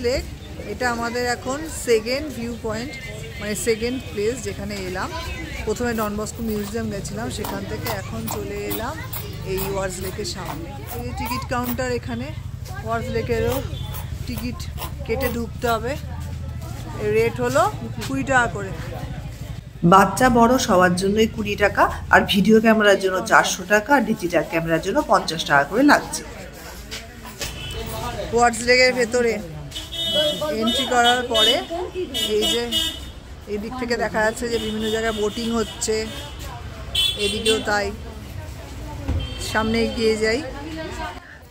Lake, এটা আমাদের এখন সেকেন্ড ভিউ পয়েন্ট, মানে সেকেন্ড প্লেস যেখানে এলাম। প্রথমে ডন বস্কো মিউজিয়াম গেছিলাম, সেখান থেকে এখন চলে এলাম এই ওয়ার্ডস লেকের সামনে। এই টিকিট কাউন্টার এখানে, ওয়ার্ডস লেকেরও টিকিট কেটে ঢুকতে হবে। রেট হলো 20 টাকা করে। বাচ্চা বড় সবার জন্যই 20 টাকা, আর ভিডিও ক্যামেরার জন্য 400 টাকা, আর ডিজিটাল ক্যামেরার জন্য 50 টাকা করে লাগছে। ওয়ার্ডস লেকের ভেতরে এন্ট্রি করার পরে এই যে এই দিক থেকে দেখা যাচ্ছে যে বিভিন্ন জায়গায় বোটিং হচ্ছে, এদিকেও তাই। সামনে এগিয়ে যাই।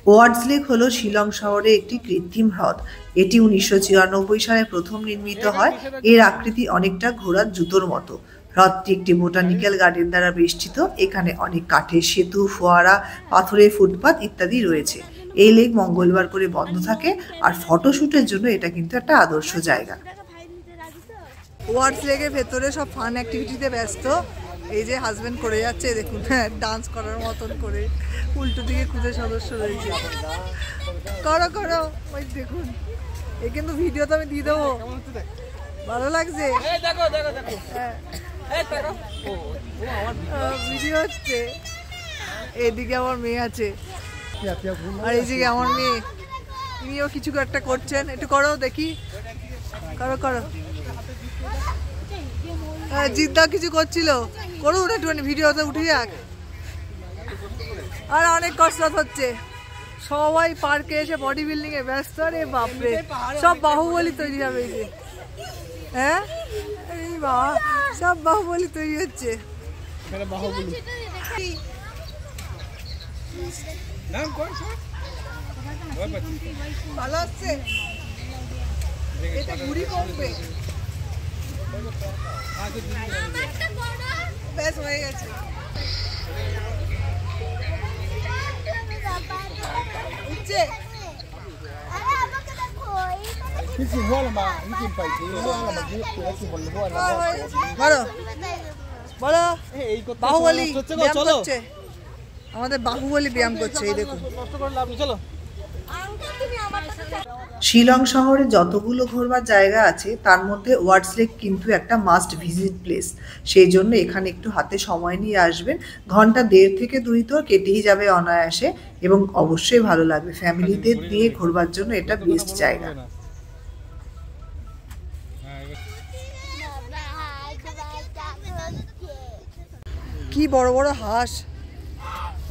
ওয়ার্ডস লেক হলো শিলং শহরে একটি কৃত্রিম হ্রদ। এটি 1994 সালে প্রথম নির্মিত হয়। এর আকৃতি অনেকটা ঘোড়ার জুতোর মতো। হ্রদটি একটি বোটানিক্যাল গার্ডেন দ্বারা বেষ্টিত। এখানে অনেক কাঠের সেতু, ফোয়ারা, পাথরের ফুটপাত ইত্যাদি রয়েছে। এই লেক মঙ্গলবার করে বন্ধ থাকে, আর ফটোশুটের জন্য এটা কিন্তু একটা আদর্শ জায়গা। ওয়ার্ডস লেকের ভেতরে সব ফান অ্যাক্টিভিটিতে ব্যস্ত। এই যে হাজব্যান্ড করে যাচ্ছে, দেখুন, ডান্স করার মতন করে উল্টো দিকে খুদে সদস্য রয়েছে। করো করো, ওই দেখুন। এই কিন্তু ভিডিও তো আমি দিয়ে দেবো। ভালো লাগছে, ভিডিও হচ্ছে। এদিকে আমার মেয়ে আছে, আর এইদিকে আমার মেয়ে, তিনিও কিছু একটা করছেন। একটু করো দেখি, করো করো। জিদ্দা কিছু করছিল, করুন একটুখানি, ভিডিওতে উঠে যাক। আর অনেক কসরত হচ্ছে, সবাই পার্কে এসে বডি বিল্ডিং এ ব্যস্ত। রে বাপরে, সব বাহুবলী তৈরি হবে এই যে। হ্যাঁ, এই বাবা, সব বাহুবলী তৈরি হচ্ছে। ভালো হচ্ছে, এটা ঘুরি কমবে। বেশ হয়ে গেছে। উঠছে, বলো বলো। বাহুবলী ব্যায়াম করছে, আমাদের বাহুবলী ব্যায়াম করছে। এই দেখুন, শিলং শহরে যতগুলো ঘোরবার জায়গা আছে তার মধ্যে ওয়ার্ডস লেক কিন্তু একটা মাস্ট ভিজিট প্লেস। সেই জন্য এখানে একটু হাতে সময় নিয়ে আসবেন। ঘন্টা 1.5 থেকে 2 তো কেটেই যাবে অনায়াসে, এবং অবশ্যই ভালো লাগবে। ফ্যামিলিদের নিয়ে ঘোরবার জন্য এটা বেস্ট জায়গা। কি বড় বড় হাঁস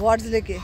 ওয়ার্ডস লেকে।